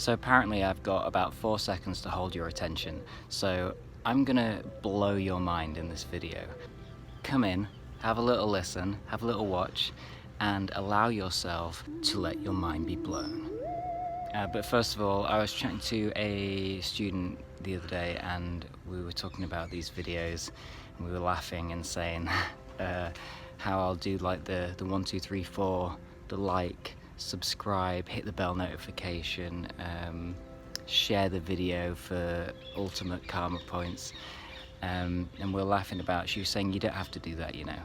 So apparently I've got about 4 seconds to hold your attention, so I'm gonna blow your mind in this video. Come in, have a little listen, have a little watch, and allow yourself to let your mind be blown. But first of all, I was chatting to a student the other day and we were talking about these videos and we were laughing and saying how I'll do like the 1, 2, 3, 4, the like, subscribe, hit the bell notification, share the video for ultimate karma points, and we're laughing about, she was saying you don't have to do that, you know.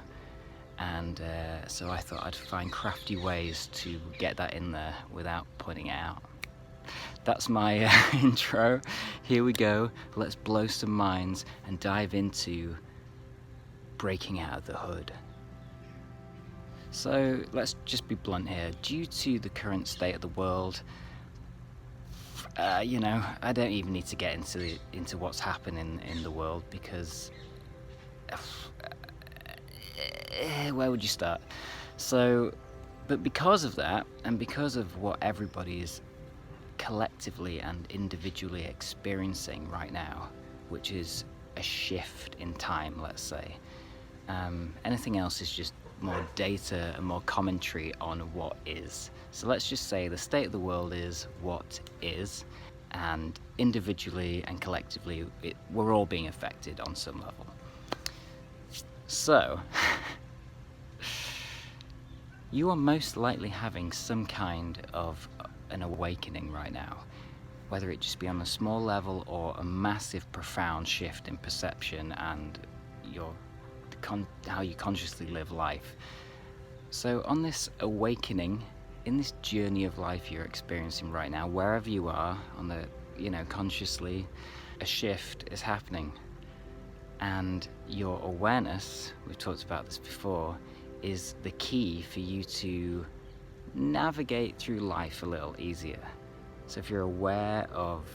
And so I thought I'd find crafty ways to get that in there without pointing it out. That's my intro. Here we go. Let's blow some minds and dive into breaking out of the hood. So let's just be blunt here. Due to the current state of the world, you know, I don't even need to get into what's happening in the world because where would you start? So, but because of that, and because of what everybody is collectively and individually experiencing right now, which is a shift in time, let's say, anything else is just more data and more commentary on what is. So let's just say the state of the world is what is, and individually and collectively we're all being affected on some level. So you are most likely having some kind of an awakening right now, whether it just be on a small level or a massive profound shift in perception and how you consciously live life. So on this awakening, in this journey of life you're experiencing right now, wherever you are on the, you know, consciously, a shift is happening, and your awareness, we've talked about this before, is the key for you to navigate through life a little easier. So if you're aware of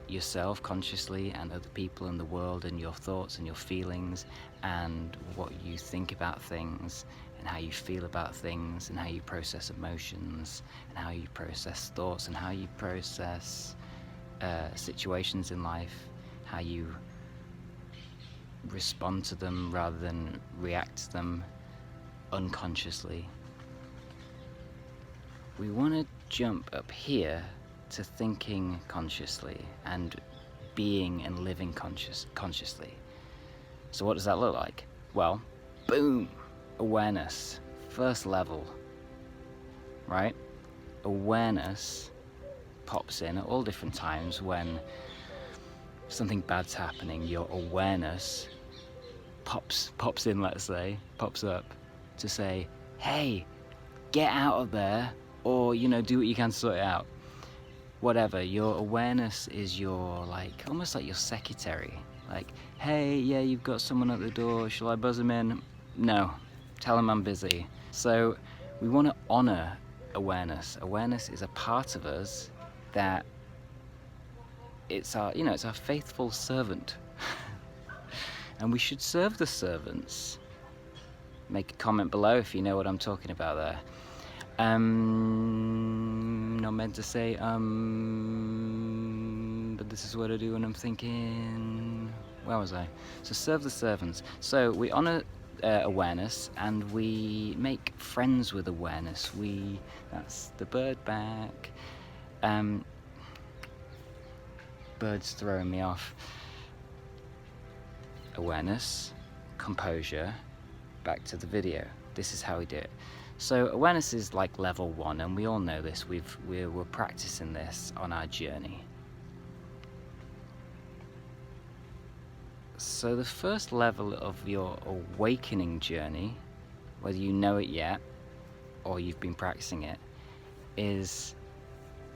yourself consciously and other people in the world and your thoughts and your feelings and what you think about things and how you feel about things and how you process emotions and how you process thoughts and how you process situations in life, how you respond to them rather than react to them unconsciously, we want to jump up here to thinking consciously and being and living consciously. So what does that look like? Well, boom, awareness, first level, right? Awareness pops in at all different times when something bad's happening. Your awareness pops in, let's say, pops up to say, hey, get out of there, or, you know, do what you can to sort it out. Whatever, your awareness is your, like, almost like your secretary. Like, hey, yeah, you've got someone at the door, shall I buzz him in? No, tell him I'm busy. So we want to honor awareness. Awareness is a part of us that it's our, you know, it's our faithful servant. And we should serve the servants. Make a comment below if you know what I'm talking about there. Not meant to say but this is what I do when I'm thinking. Where was I? So serve the servants. So we honor awareness and we make friends with awareness. That's the bird back. Birds throwing me off. Awareness, composure, back to the video. This is how we do it. So awareness is like level 1, and we all know this. We're practicing this on our journey. So the first level of your awakening journey, whether you know it yet or you've been practicing it, is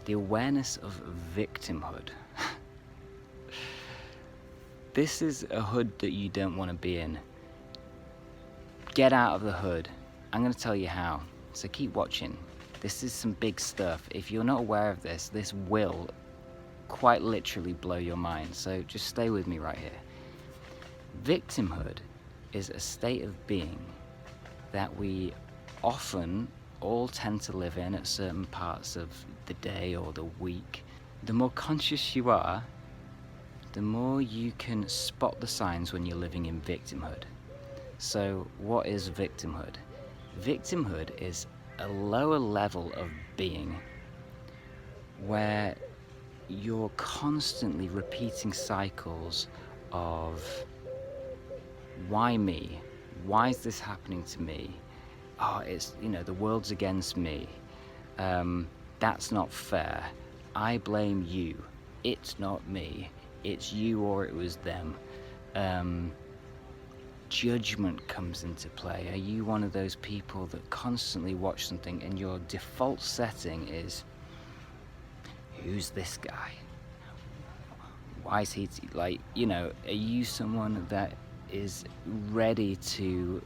the awareness of victimhood. This is a hood that you don't want to be in. Get out of the hood. I'm going to tell you how, so keep watching. This is some big stuff. If you're not aware of this, this will quite literally blow your mind, so just stay with me right here. Victimhood is a state of being that we often all tend to live in at certain parts of the day or the week, the more conscious you are, the more you can spot the signs when you're living in victimhood. So what is victimhood? Victimhood is a lower level of being where you're constantly repeating cycles of why me? Why is this happening to me? Oh, it's, the world's against me. That's not fair. I blame you. It's not me. It's you or it was them. Judgment comes into play. Are you one of those people that constantly watch something and your default setting is, who's this guy? Why is he are you someone that is ready to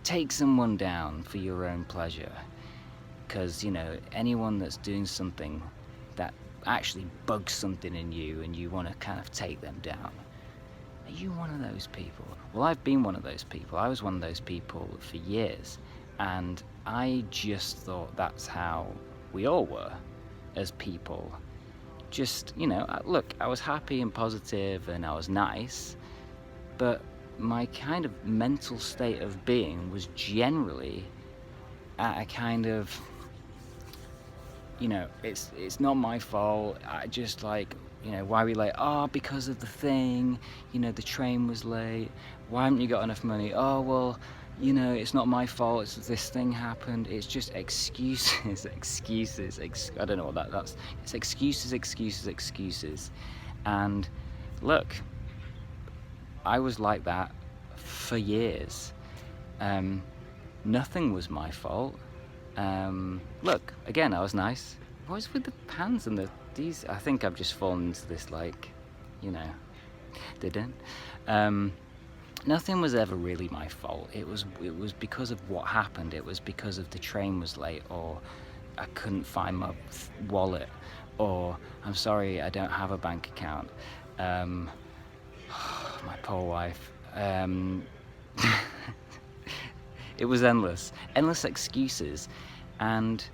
take someone down for your own pleasure? Because anyone that's doing something that actually bugs something in you and you want to kind of take them down, are you one of those people? Well, I've been one of those people. I was one of those people for years, and I just thought that's how we all were as people. Just, look, I was happy and positive and I was nice, but my kind of mental state of being was generally at a kind of, it's not my fault. I just why are we late? Oh, because of the thing, the train was late. Why haven't you got enough money? Oh, well, it's not my fault. It's this thing happened. It's just excuses, I don't know what that's. It's excuses. And look, I was like that for years. Nothing was my fault. Look, again, I was nice. What was with the pans and these? I think I've just fallen into this, didn't. Nothing was ever really my fault. It was because of what happened. It was because of the train was late, or I couldn't find my wallet, or I'm sorry, I don't have a bank account. My poor wife. It was endless excuses, and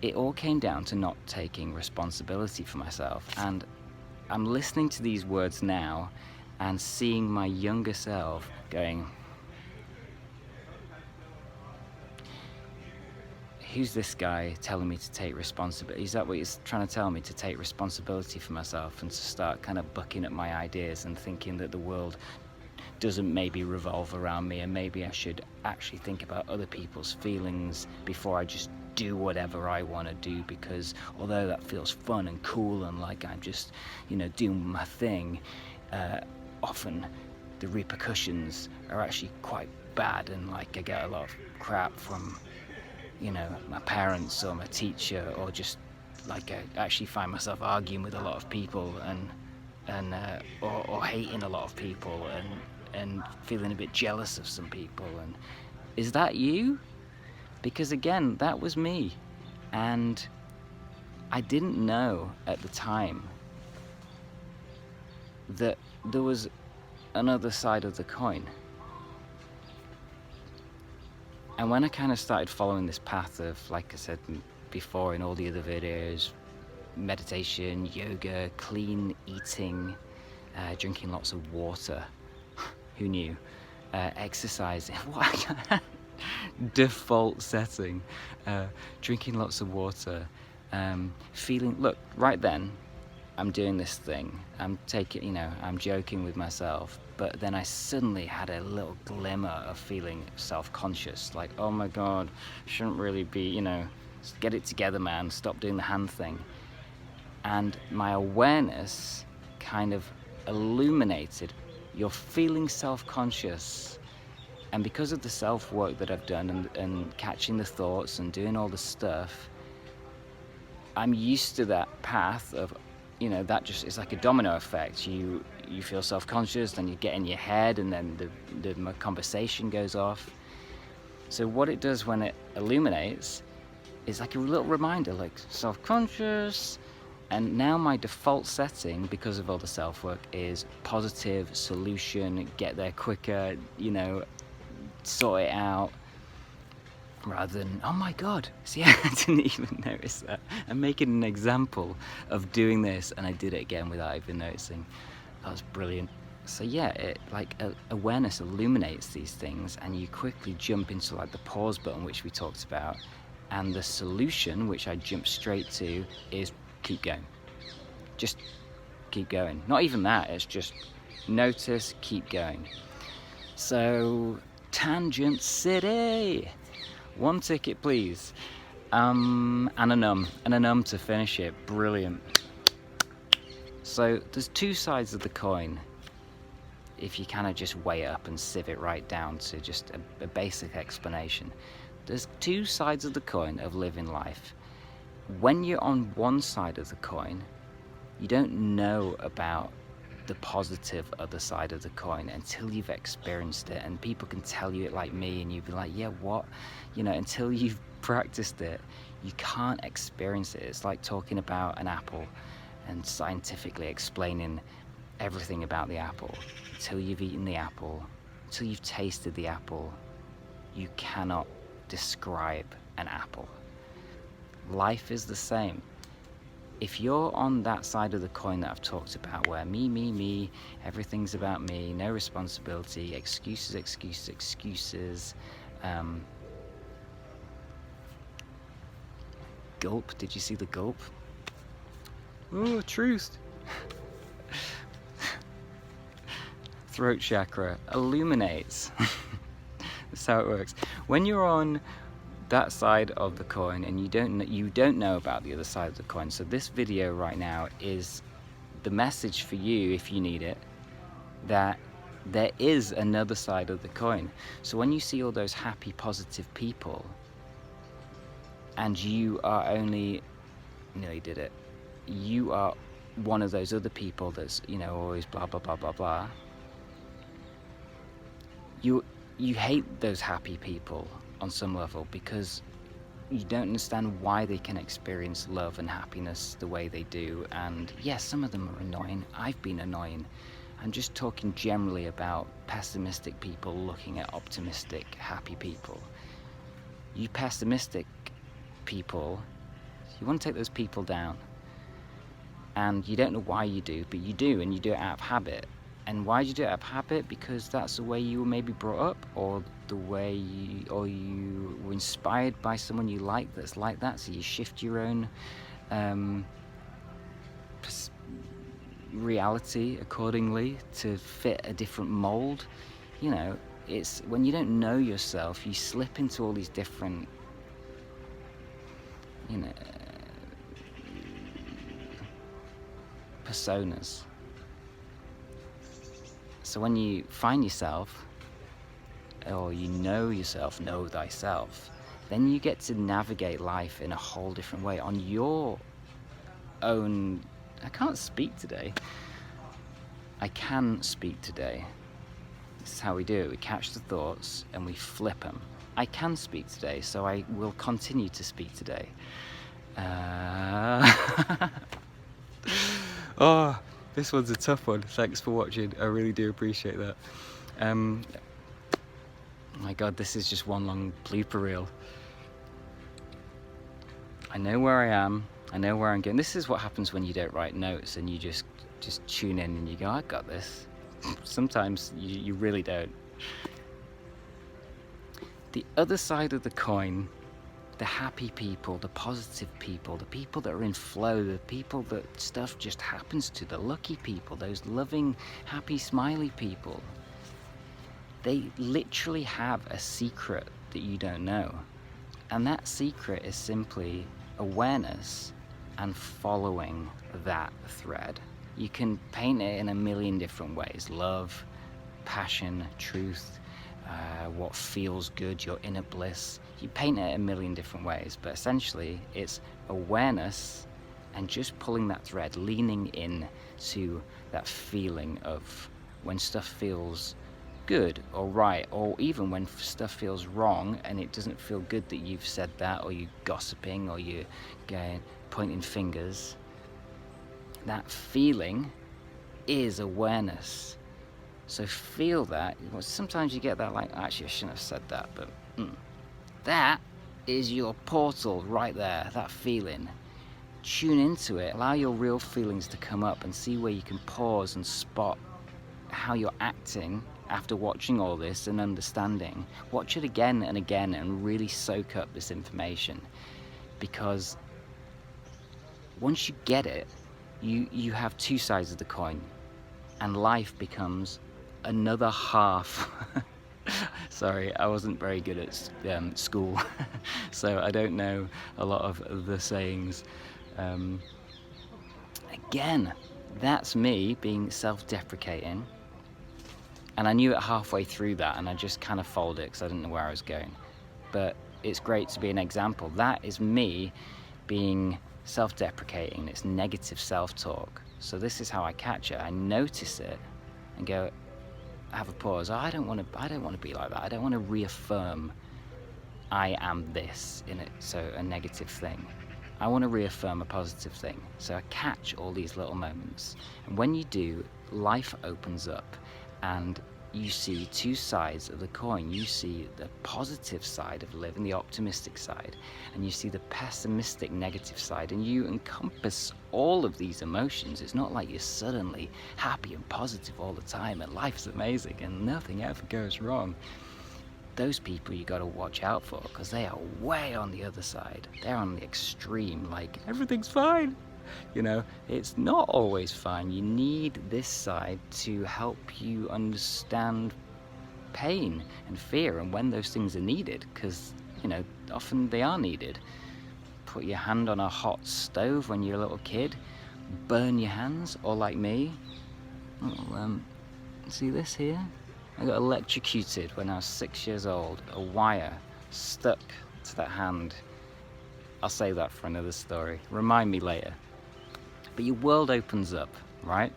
it all came down to not taking responsibility for myself. And I'm listening to these words now and seeing my younger self going, who's this guy telling me to take responsibility? Is that what he's trying to tell me, to take responsibility for myself and to start kind of bucking at my ideas and thinking that the world doesn't maybe revolve around me, and maybe I should actually think about other people's feelings before I just do whatever I want to do? Because although that feels fun and cool and like I'm just doing my thing, often the repercussions are actually quite bad, and I get a lot of crap from my parents or my teacher, or just I actually find myself arguing with a lot of people or hating a lot of people and feeling a bit jealous of some people. And is that you? Because again, that was me, and I didn't know at the time that there was another side of the coin. And when I kind of started following this path of, like I said before in all the other videos, meditation, yoga, clean eating, drinking lots of water, who knew, exercising, what default setting, drinking lots of water, feeling, look, right then, I'm doing this thing, I'm joking with myself, but then I suddenly had a little glimmer of feeling self-conscious, like, oh my God, shouldn't really be, get it together, man, stop doing the hand thing. And my awareness kind of illuminated, you're feeling self-conscious. And because of the self-work that I've done and catching the thoughts and doing all the stuff, I'm used to that path of, that just is like a domino effect. You feel self-conscious, then you get in your head, and then the conversation goes off. So what it does when it illuminates is like a little reminder, like self-conscious. And now my default setting, because of all the self-work, is positive, solution, get there quicker, sort it out. rather than, oh my god, see, I didn't even notice that. I'm making an example of doing this, and I did it again without even noticing. That was brilliant. So yeah, awareness illuminates these things, and you quickly jump into like the pause button, which we talked about, and the solution, which I jumped straight to, is keep going. Just keep going. Not even that, it's just notice, keep going. So, Tangent City! 1 ticket, please. And a num to finish it. Brilliant. So, there's 2 sides of the coin. If you kind of just weigh it up and sieve it right down to just a basic explanation. There's 2 sides of the coin of living life. When you're on one side of the coin, you don't know about the positive other side of the coin until you've experienced it, and people can tell you it like me, and you'd be like, yeah, what? You know, until you've practiced it, you can't experience it. It's like talking about an apple and scientifically explaining everything about the apple. Until you've eaten the apple, until you've tasted the apple, you cannot describe an apple. Life is the same. If you're on that side of the coin that I've talked about, where me, everything's about me, no responsibility, excuses, gulp, did you see the gulp? Oh, truth. Throat chakra illuminates. That's how it works. When you're on that side of the coin and you don't know about the other side of the coin, so this video right now is the message for you, if you need it, that there is another side of the coin. So when you see all those happy, positive people, and you are only, nearly did it, you are one of those other people that's, you know, always blah blah blah blah blah, you hate those happy people on some level, because you don't understand why they can experience love and happiness the way they do. And yes, some of them are annoying. I've been annoying. I'm just talking generally about pessimistic people looking at optimistic, happy people. You pessimistic people, you want to take those people down. And you don't know why you do, but you do, and you do it out of habit. And why do you do it out of habit? Because that's the way you were maybe brought up, or the way you were inspired by someone you like that's like that, so you shift your own reality accordingly to fit a different mold. You know, it's when you don't know yourself, you slip into all these different, you know, personas. So when you find yourself, or you know yourself, know thyself, then you get to navigate life in a whole different way on your own. I can't speak today. I can speak today. This is how we do it. We catch the thoughts and we flip them. I can speak today, so I will continue to speak today. Oh, this one's a tough one. Thanks for watching. I really do appreciate that. My God, this is just one long blooper reel. I know where I am. I know where I'm going. This is what happens when you don't write notes and you just tune in and you go, I got this. Sometimes you really don't. The other side of the coin, the happy people, the positive people, the people that are in flow, the people that stuff just happens to, the lucky people, those loving, happy, smiley people, they literally have a secret that you don't know. And that secret is simply awareness and following that thread. You can paint it in a million different ways: love, passion, truth, what feels good, your inner bliss. You paint it a million different ways, but essentially it's awareness and just pulling that thread, leaning in to that feeling of when stuff feels good or right, or even when stuff feels wrong and it doesn't feel good that you've said that, or you're gossiping, or you're pointing fingers. That feeling is awareness. So feel that. Sometimes you get that, like, actually I shouldn't have said that, but that is your portal right there, that feeling. Tune into it, allow your real feelings to come up and see where you can pause and spot how you're acting after watching all this and understanding. Watch it again and again and really soak up this information, because once you get it, you have two sides of the coin, and life becomes another half. Sorry, I wasn't very good at school, so I don't know a lot of the sayings. Again, that's me being self-deprecating, and I knew it halfway through that, and I just kind of folded it because I didn't know where I was going. But it's great to be an example. That is me being self-deprecating. It's negative self-talk. So this is how I catch it. I notice it and go, have a pause. I don't want to be like that. I don't want to reaffirm I am this in it, so a negative thing. I want to reaffirm a positive thing. So I catch all these little moments. And when you do, life opens up and you see two sides of the coin. You see the positive side of living, the optimistic side, and you see the pessimistic, negative side, and you encompass all of these emotions. It's not like you're suddenly happy and positive all the time and life's amazing and nothing ever goes wrong. Those people you got to watch out for, because they are way on the other side. They're on the extreme, like everything's fine. You know, it's not always fine. You need this side to help you understand pain and fear and when those things are needed, because, you know, often they are needed. Put your hand on a hot stove when you're a little kid, burn your hands, or like me, see this here? I got electrocuted when I was 6 years old. A wire stuck to that hand. I'll save that for another story. Remind me later. But your world opens up, right?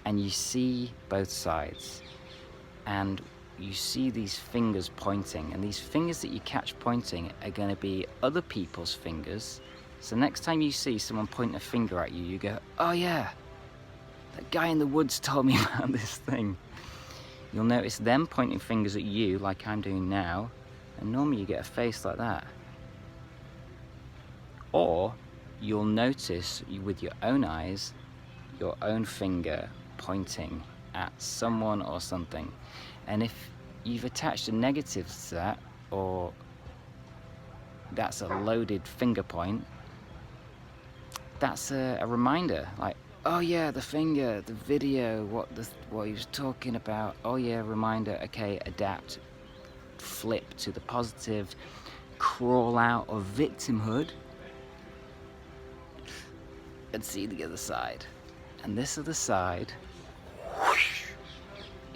And you see both sides. And you see these fingers pointing. And these fingers that you catch pointing are going to be other people's fingers. So next time you see someone point a finger at you, you go, oh yeah, that guy in the woods told me about this thing. You'll notice them pointing fingers at you like I'm doing now, and normally you get a face like that. Or you'll notice with your own eyes, your own finger pointing at someone or something. And if you've attached a negative to that, or that's a loaded finger point, that's a reminder, like, oh yeah, the finger, the video, what he was talking about. Oh yeah, reminder. Okay, adapt, flip to the positive, crawl out of victimhood, and see the other side. And this other side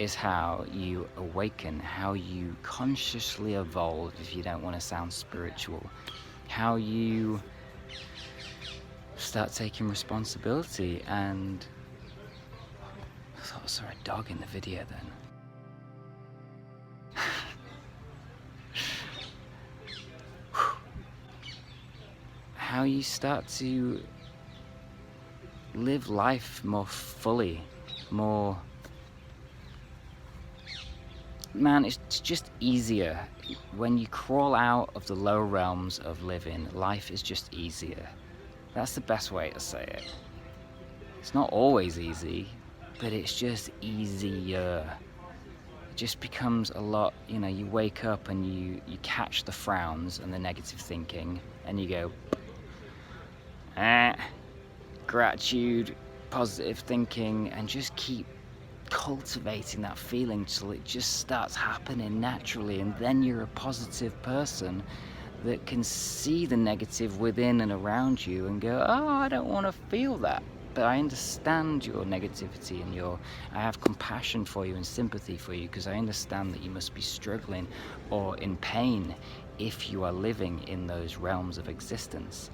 is how you awaken, how you consciously evolve, if you don't want to sound spiritual, how you start taking responsibility. And I thought I saw a dog in the video then. How you start to live life more fully, more... Man, it's just easier. When you crawl out of the lower realms of living, life is just easier. That's the best way to say it. It's not always easy, but it's just easier. It just becomes a lot, you know, you wake up and you catch the frowns and the negative thinking, and you go, gratitude, positive thinking, and just keep cultivating that feeling till it just starts happening naturally, and then you're a positive person that can see the negative within and around you and go, oh, I don't want to feel that, but I understand your negativity, and I have compassion for you and sympathy for you, because I understand that you must be struggling or in pain if you are living in those realms of existence.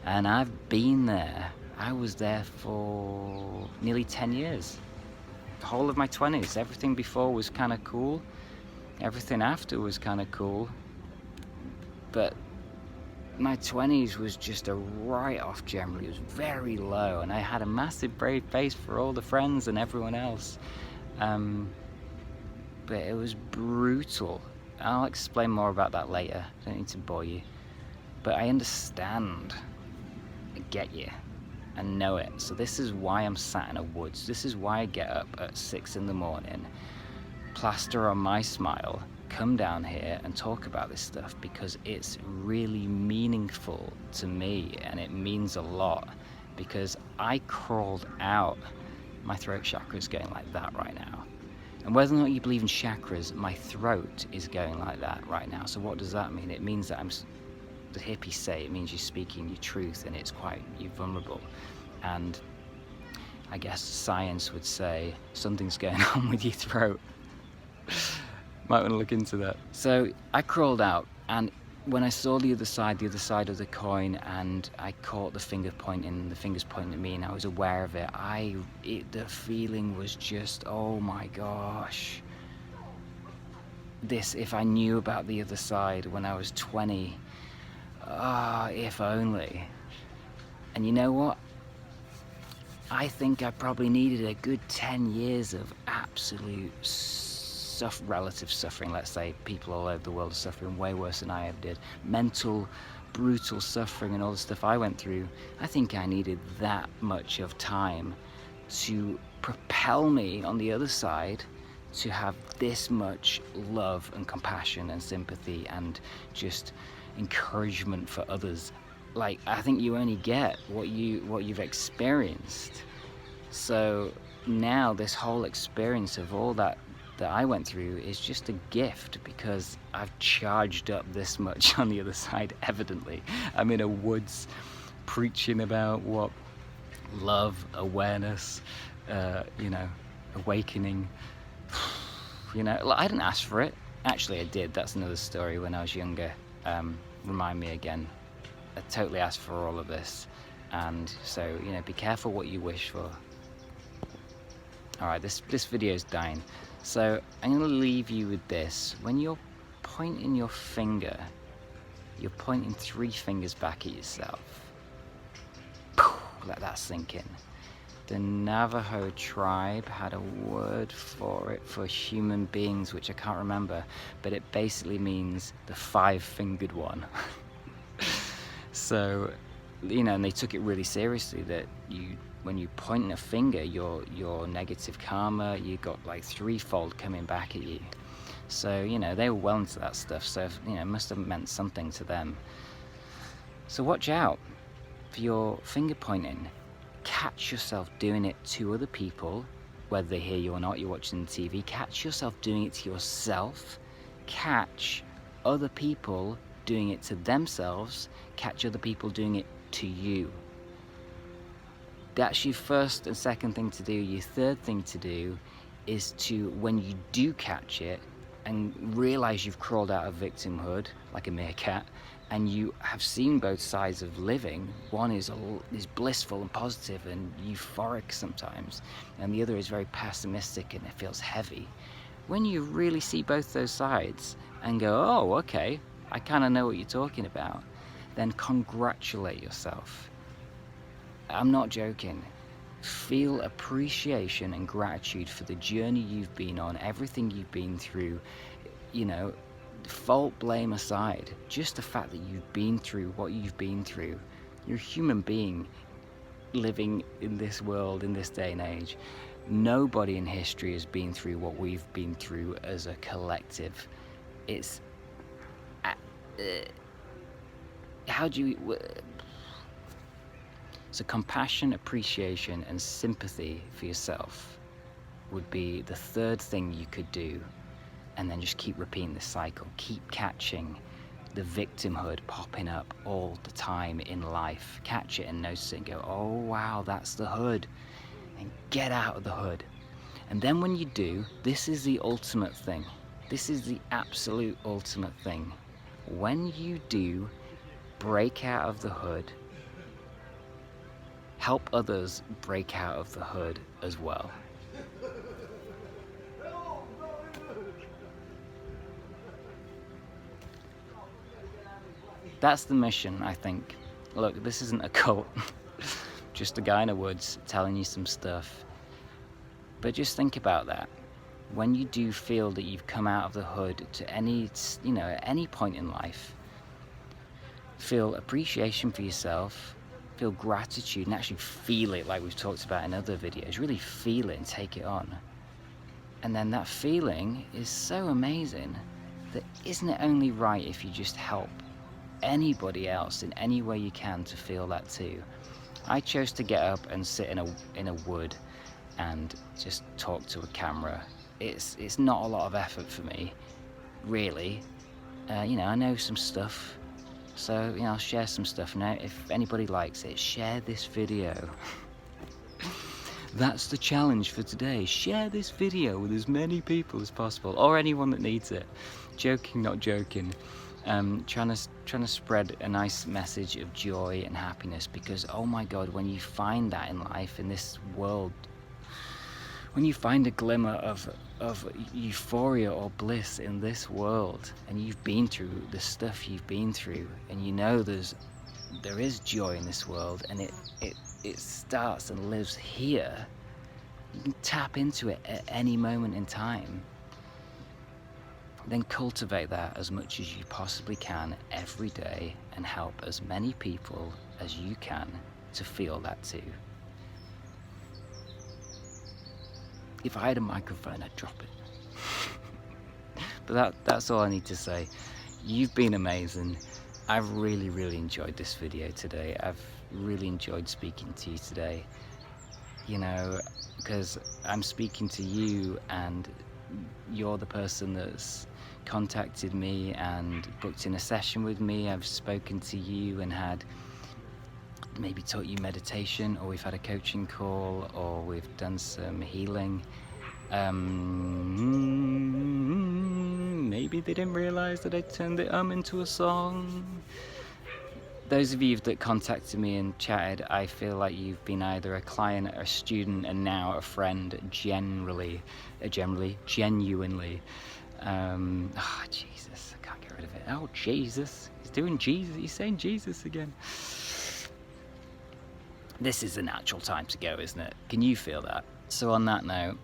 And I've been there. I was there for nearly 10 years. The whole of my 20s. Everything before was kind of cool. Everything after was kind of cool. But my 20s was just a write-off generally. It was very low, and I had a massive brave face for all the friends and everyone else. But it was brutal. I'll explain more about that later. I don't need to bore you. But I understand, I get you, I know it. So this is why I'm sat in a woods. This is why I get up at 6 in the morning, plaster on my smile, come down here and talk about this stuff, because it's really meaningful to me, and it means a lot, because I crawled out. My throat chakra is going like that right now. And whether or not you believe in chakras, my throat is going like that right now. So what does that mean? It means that the hippies say, it means you're speaking your truth, and you're vulnerable. And I guess science would say something's going on with your throat. Might want to look into that. So I crawled out, and when I saw the other side of the coin, and I caught the fingers pointing at me, and I was aware of it, the feeling was just, oh my gosh. If I knew about the other side when I was 20, if only. And you know what? I think I probably needed a good 10 years of absolute relative suffering. Let's say people all over the world are suffering way worse than I ever did. Mental, brutal suffering and all the stuff I went through. I think I needed that much of time to propel me on the other side to have this much love and compassion and sympathy and just encouragement for others. Like, I think you only get what you've experienced. So now this whole experience of all that I went through is just a gift, because I've charged up this much on the other side. Evidently, I'm in a woods preaching about what love, awareness, awakening. I didn't ask for it. Actually, I did. That's another story. When I was younger, remind me again. I totally asked for all of this, and so be careful what you wish for. All right, this video is dying. So I'm going to leave you with this. When you're pointing your finger, you're pointing 3 fingers back at yourself. Let that sink in. The Navajo tribe had a word for it, for human beings, which I can't remember, but it basically means the 5-fingered one. So, and they took it really seriously, that when you point a finger, your negative karma, you got like 3-fold coming back at you. So, they were well into that stuff. So, it must have meant something to them. So watch out for your finger pointing. Catch yourself doing it to other people, whether they hear you or not, you're watching the TV. Catch yourself doing it to yourself. Catch other people doing it to themselves. Catch other people doing it to you. That's your first and second thing to do. Your third thing to do is to, when you do catch it and realize you've crawled out of victimhood like a meerkat, and you have seen both sides of living. One is blissful and positive and euphoric sometimes, and the other is very pessimistic and it feels heavy. When you really see both those sides and go, oh, okay, I kind of know what you're talking about, then congratulate yourself. I'm not joking. Feel appreciation and gratitude for the journey you've been on, everything you've been through, fault, blame aside, just the fact that you've been through what you've been through. You're a human being living in this world, in this day and age. Nobody in history has been through what we've been through as a collective. It's... how do you... So compassion, appreciation, and sympathy for yourself would be the third thing you could do. And then just keep repeating this cycle. Keep catching the victimhood popping up all the time in life. Catch it and notice it and go, oh wow, that's the hood. And get out of the hood. And then when you do, this is the ultimate thing. This is the absolute ultimate thing. When you do break out of the hood, help others break out of the hood as well. That's the mission, I think. Look, this isn't a cult. Just a guy in the woods telling you some stuff. But just think about that. When you do feel that you've come out of the hood to any, at any point in life, feel appreciation for yourself, feel gratitude, and actually feel it like we've talked about in other videos. Really feel it and take it on. And then that feeling is so amazing that isn't it only right if you just help anybody else in any way you can to feel that too? I chose to get up and sit in a wood and just talk to a camera. It's not a lot of effort for me, really. You know, I know some stuff, so you know, I'll share some stuff. Now, if anybody likes it, share this video. That's the challenge for today. Share this video with as many people as possible, or anyone that needs it. Joking, not joking. Trying to spread a nice message of joy and happiness, because oh my God, when you find that in life, in this world, when you find a glimmer of euphoria or bliss in this world, and you've been through the stuff you've been through, and you know there is joy in this world, and it starts and lives here, you can tap into it at any moment in time. Then cultivate that as much as you possibly can every day, and help as many people as you can to feel that too. If I had a microphone, I'd drop it. But that's all I need to say. You've been amazing. I've really enjoyed this video today. I've really enjoyed speaking to you today. You know, because I'm speaking to you, and you're the person that's contacted me and booked in a session with me. I've spoken to you and had maybe taught you meditation, or we've had a coaching call, or we've done some healing. Maybe they didn't realize that I turned it into a song. Those of you that contacted me and chatted, I feel like you've been either a client or a student, and now a friend, genuinely. Oh, Jesus, I can't get rid of it. Oh, Jesus, he's saying Jesus again. This is the natural time to go, isn't it? Can you feel that? So on that note,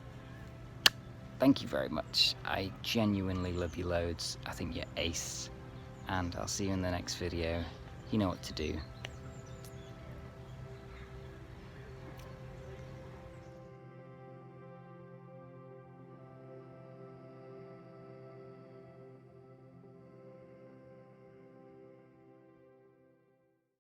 thank you very much. I genuinely love you loads. I think you're ace. And I'll see you in the next video. You know what to do.